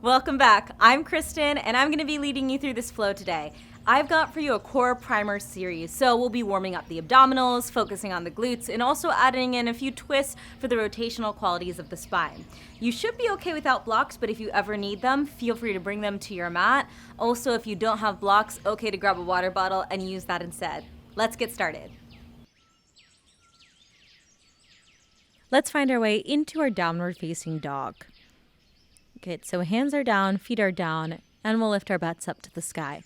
Welcome back. I'm Kristin, and I'm going to be leading you through this flow today. I've got for you a core primer series, so we'll be warming up the abdominals, focusing on the glutes, and also adding in a few twists for the rotational qualities of the spine. You should be okay without blocks, but if you ever need them, feel free to bring them to your mat. Also, if you don't have blocks, okay to grab a water bottle and use that instead. Let's get started. Let's find our way into our downward facing dog. Good, so hands are down, feet are down, and we'll lift our butts up to the sky.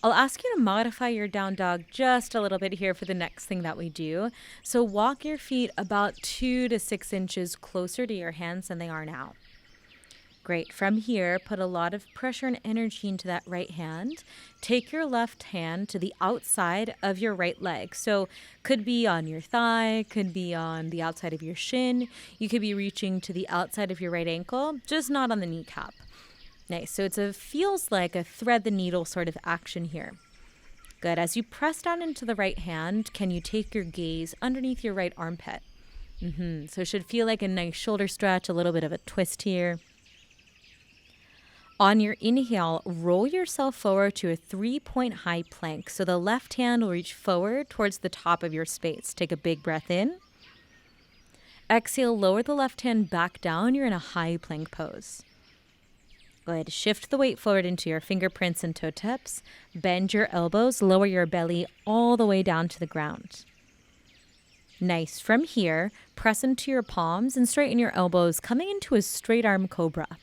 I'll ask you to modify your down dog just a little bit here for the next thing that we do. So walk your feet about 2 to 6 inches closer to your hands than they are now. Great. From here, put a lot of pressure and energy into that right hand. Take your left hand to the outside of your right leg. So could be on your thigh, could be on the outside of your shin. You could be reaching to the outside of your right ankle, just not on the kneecap. Nice. So feels like a thread the needle sort of action here. Good. As you press down into the right hand, can you take your gaze underneath your right armpit? So it should feel like a nice shoulder stretch, a little bit of a twist here. On your inhale, roll yourself forward to a 3-point high plank. So the left hand will reach forward towards the top of your space. Take a big breath in. Exhale, lower the left hand back down. You're in a high plank pose. Go ahead, shift the weight forward into your fingerprints and toe tips. Bend your elbows, lower your belly all the way down to the ground. Nice. From here, press into your palms and straighten your elbows, coming into a straight arm cobra.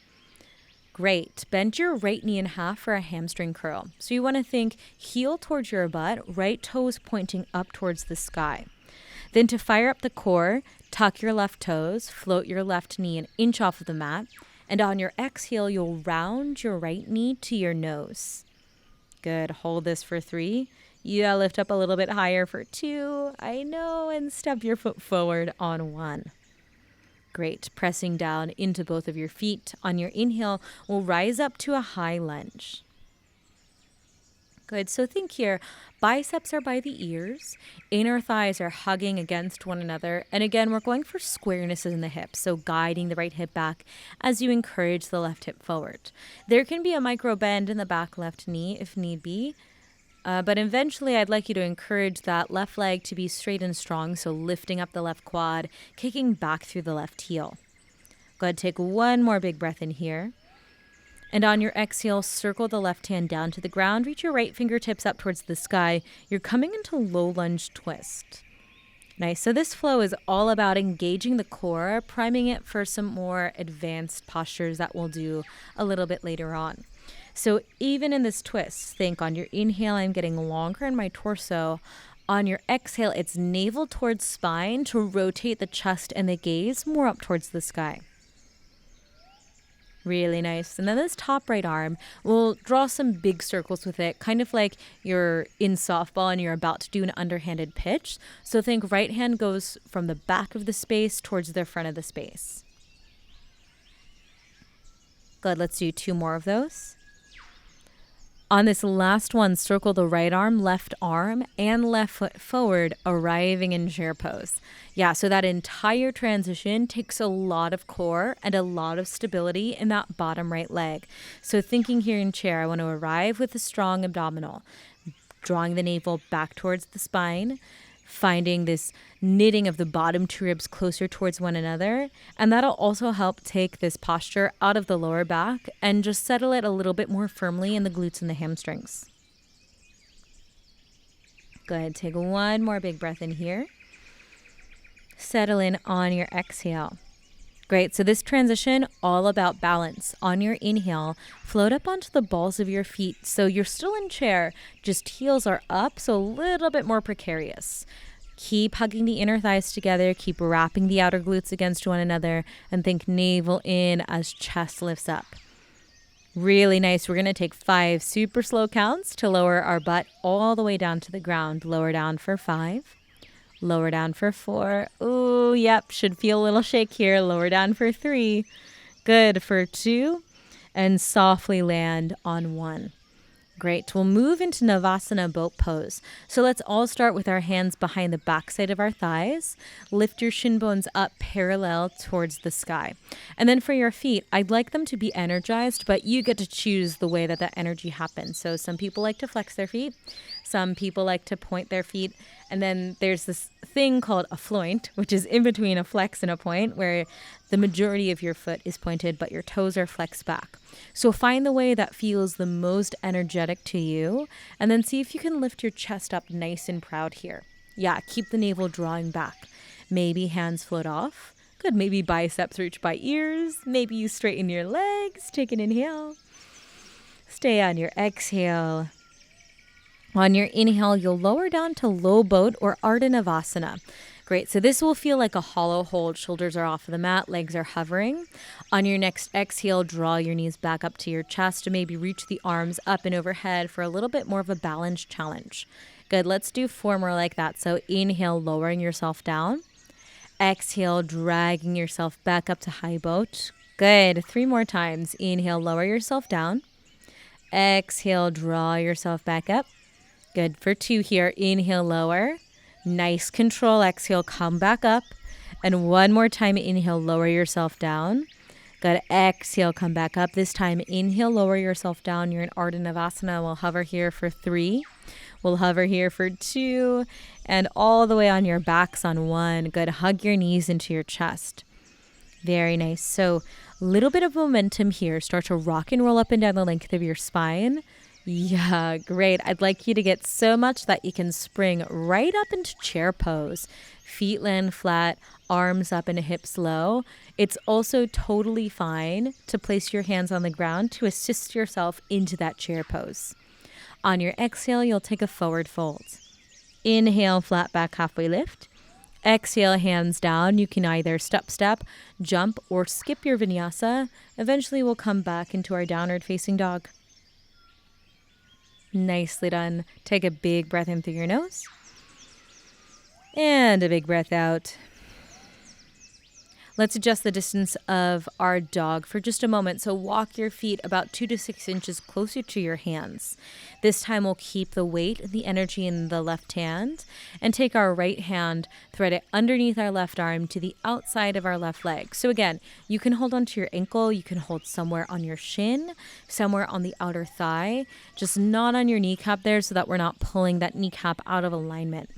Great. Bend your right knee in half for a hamstring curl. So you want to think heel towards your butt, right toes pointing up towards the sky. Then to fire up the core, tuck your left toes, float your left knee an inch off of the mat, and on your exhale, you'll round your right knee to your nose. Good. Hold this for 3. Yeah, lift up a little bit higher for 2. I know, and step your foot forward on 1. Great. Pressing down into both of your feet. On your inhale, we'll rise up to a high lunge. Good. So think here, biceps are by the ears, inner thighs are hugging against one another. And again, we're going for squareness in the hips. So guiding the right hip back as you encourage the left hip forward. There can be a micro bend in the back left knee if need be. But eventually, I'd like you to encourage that left leg to be straight and strong, so lifting up the left quad, kicking back through the left heel. Go ahead, take one more big breath in here. And on your exhale, circle the left hand down to the ground, reach your right fingertips up towards the sky. You're coming into low lunge twist. Nice. So this flow is all about engaging the core, priming it for some more advanced postures that we'll do a little bit later on. So even in this twist, think on your inhale, I'm getting longer in my torso. On your exhale, it's navel towards spine to rotate the chest and the gaze more up towards the sky. Really nice. And then this top right arm, we'll draw some big circles with it, kind of like you're in softball and you're about to do an underhanded pitch. So think right hand goes from the back of the space towards the front of the space. Good. Let's do 2 more of those. On this last one, circle the right arm, and left foot forward, arriving in chair pose. Yeah, so that entire transition takes a lot of core and a lot of stability in that bottom right leg. So thinking here in chair, I want to arrive with a strong abdominal, drawing the navel back towards the spine, finding this knitting of the bottom 2 ribs closer towards one another. And that'll also help take this posture out of the lower back and just settle it a little bit more firmly in the glutes and the hamstrings. Go ahead, take one more big breath in here. Settle in on your exhale. Great. So this transition, all about balance. On your inhale, float up onto the balls of your feet. So you're still in chair, just heels are up, so a little bit more precarious. Keep hugging the inner thighs together. Keep wrapping the outer glutes against one another. And think navel in as chest lifts up. Really nice. We're going to take 5 super slow counts to lower our butt all the way down to the ground. Lower down for 5. Lower down for 4. Ooh, yep. Should feel a little shake here. Lower down for 3. Good for 2. And softly land on 1. Great. We'll move into Navasana boat pose. So let's all start with our hands behind the backside of our thighs. Lift your shin bones up parallel towards the sky. And then for your feet, I'd like them to be energized, but you get to choose the way that that energy happens. So some people like to flex their feet. Some people like to point their feet. And then there's this thing called a floint, which is in between a flex and a point, where the majority of your foot is pointed, but your toes are flexed back. So find the way that feels the most energetic to you, and then see if you can lift your chest up nice and proud here. Yeah, keep the navel drawing back. Maybe hands float off. Good, maybe biceps reach by ears. Maybe you straighten your legs. Take an inhale. Stay on your exhale. On your inhale, you'll lower down to low boat or Ardha Navasana. Great. So this will feel like a hollow hold. Shoulders are off of the mat, legs are hovering. On your next exhale, draw your knees back up to your chest and maybe reach the arms up and overhead for a little bit more of a balance challenge. Good. Let's do 4 more like that. So inhale, lowering yourself down. Exhale, dragging yourself back up to high boat. Good. 3 more times. Inhale, lower yourself down. Exhale, draw yourself back up. Good. For 2 here. Inhale, lower. Nice control. Exhale, come back up. And 1 more time. Inhale, lower yourself down. Good. Exhale, come back up. This time, inhale, lower yourself down. You're in Ardha Navasana. We'll hover here for 3. We'll hover here for 2. And all the way on your backs on 1. Good. Hug your knees into your chest. Very nice. So a little bit of momentum here. Start to rock and roll up and down the length of your spine. Yeah, great. I'd like you to get so much that you can spring right up into chair pose. Feet land flat, arms up and hips low. It's also totally fine to place your hands on the ground to assist yourself into that chair pose. On your exhale, you'll take a forward fold. Inhale, flat back halfway lift. Exhale, hands down. You can either step, jump, or skip your vinyasa. Eventually, we'll come back into our downward facing dog. Nicely done. Take a big breath in through your nose. And a big breath out. Let's adjust the distance of our dog for just a moment. So walk your feet about 2 to 6 inches closer to your hands. This time we'll keep the weight and the energy in the left hand and take our right hand, thread it underneath our left arm to the outside of our left leg. So again, you can hold onto your ankle, you can hold somewhere on your shin, somewhere on the outer thigh, just not on your kneecap there so that we're not pulling that kneecap out of alignment.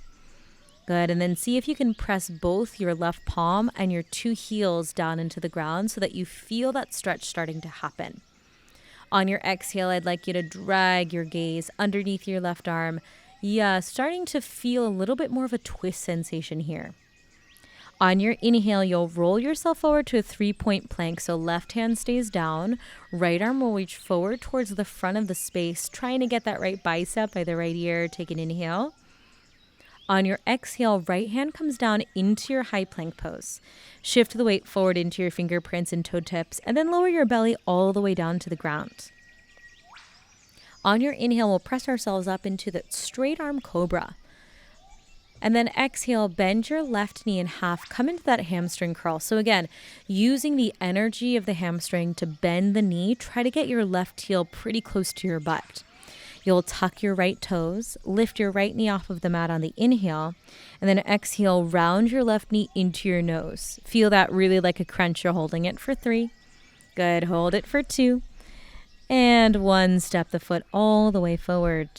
Good. And then see if you can press both your left palm and your 2 heels down into the ground so that you feel that stretch starting to happen. On your exhale, I'd like you to drag your gaze underneath your left arm. Yeah, starting to feel a little bit more of a twist sensation here. On your inhale, you'll roll yourself forward to a 3-point plank. So left hand stays down, right arm will reach forward towards the front of the space, trying to get that right bicep by the right ear. Take an inhale. On your exhale, right hand comes down into your high plank pose. Shift the weight forward into your fingerprints and toe tips, and then lower your belly all the way down to the ground. On your inhale, we'll press ourselves up into the straight arm cobra. And then exhale, bend your left knee in half, come into that hamstring curl. So again, using the energy of the hamstring to bend the knee, try to get your left heel pretty close to your butt. You'll tuck your right toes, lift your right knee off of the mat on the inhale, and then exhale, round your left knee into your nose. Feel that really like a crunch. You're holding it for 3. Good. Hold it for 2. And 1. Step the foot all the way forward.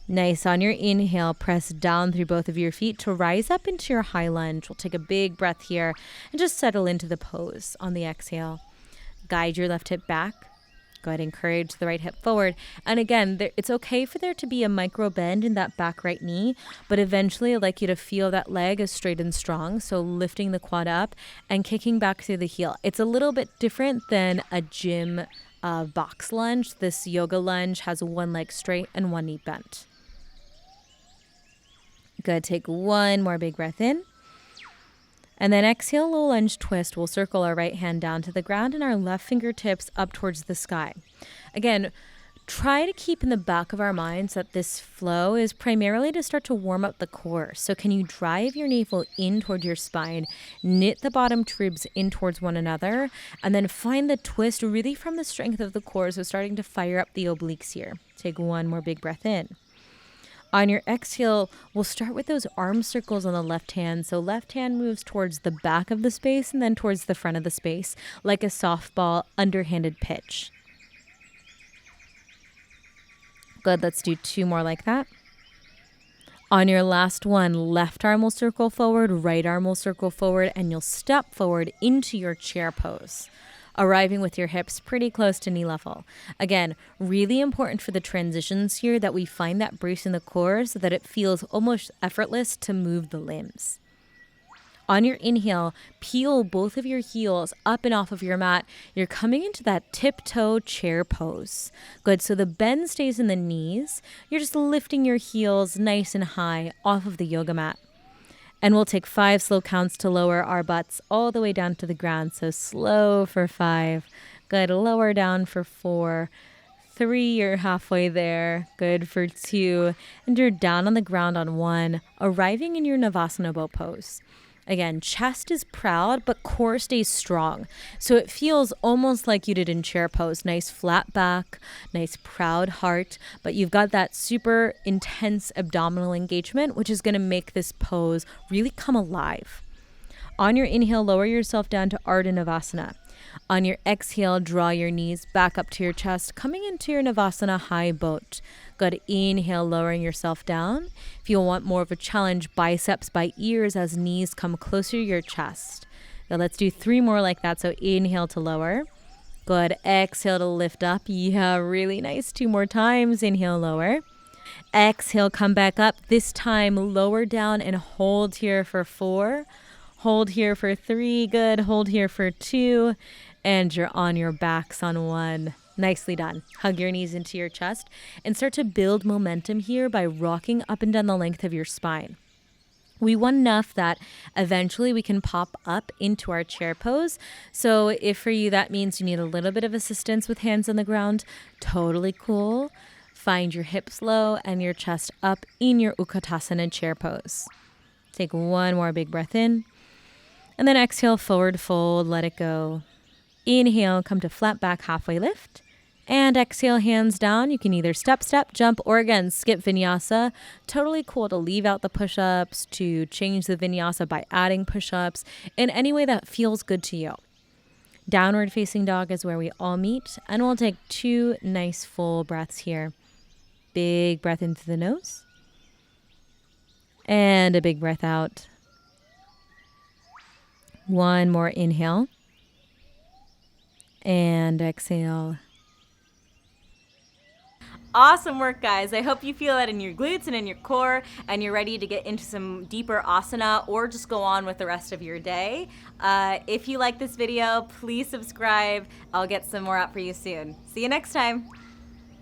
Nice. On your inhale, press down through both of your feet to rise up into your high lunge. We'll take a big breath here and just settle into the pose on the exhale. Guide your left hip back. Go ahead and encourage the right hip forward. And again, it's okay for there to be a micro bend in that back right knee, but eventually I'd like you to feel that leg is straight and strong. So lifting the quad up and kicking back through the heel. It's a little bit different than a gym box lunge. This yoga lunge has 1 leg straight and 1 knee bent. Good. Take 1 more big breath in. And then exhale, low lunge twist. We'll circle our right hand down to the ground and our left fingertips up towards the sky. Again, Try to keep in the back of our minds that this flow is primarily to start to warm up the core. So can you drive your navel in toward your spine, knit the bottom ribs in towards one another, and then find the twist really from the strength of the core. So starting to fire up the obliques here. Take one more big breath in. On your exhale, we'll start with those arm circles on the left hand. So left hand moves towards the back of the space and then towards the front of the space, like a softball underhanded pitch. Good, let's do 2 more like that. On your last one, left arm will circle forward, right arm will circle forward, and you'll step forward into your chair pose, arriving with your hips pretty close to knee level. Again, really important for the transitions here that we find that brace in the core so that it feels almost effortless to move the limbs. On your inhale, peel both of your heels up and off of your mat. You're coming into that tiptoe chair pose. Good, so the bend stays in the knees. You're just lifting your heels nice and high off of the yoga mat. And we'll take 5 slow counts to lower our butts all the way down to the ground. So slow for 5. Good, lower down for 4. 3, you're halfway there. Good for 2. And you're down on the ground on 1, arriving in your Navasana boat pose. Again, chest is proud, but core stays strong. So it feels almost like you did in chair pose. Nice flat back, nice proud heart, but you've got that super intense abdominal engagement, which is going to make this pose really come alive. On your inhale, lower yourself down to Ardha Navasana. On your exhale, draw your knees back up to your chest, coming into your Navasana high boat. Good, inhale, lowering yourself down. If you want more of a challenge, biceps by ears as knees come closer to your chest. Now let's do 3 more like that. So inhale to lower. Good, exhale to lift up. Yeah, really nice. 2 more times. Inhale, lower. Exhale, come back up. This time, lower down and hold here for 4. Hold here for 3. Good, hold here for 2. And you're on your backs on 1. Nicely done. Hug your knees into your chest and start to build momentum here by rocking up and down the length of your spine. We want enough that eventually we can pop up into our chair pose. So if for you that means you need a little bit of assistance with hands on the ground, totally cool. Find your hips low and your chest up in your Utkatasana chair pose. Take 1 more big breath in. And then exhale, forward fold, let it go. Inhale, come to flat back, halfway lift. And exhale, hands down. You can either step, jump, or again, skip vinyasa. Totally cool to leave out the push-ups, to change the vinyasa by adding push-ups in any way that feels good to you. Downward facing dog is where we all meet. And we'll take 2 nice full breaths here. Big breath into the nose. And a big breath out. 1 more inhale. And exhale. Awesome work, guys. I hope you feel that in your glutes and in your core and you're ready to get into some deeper asana or just go on with the rest of your day. If you like this video, please subscribe. I'll get some more out for you soon. See you next time.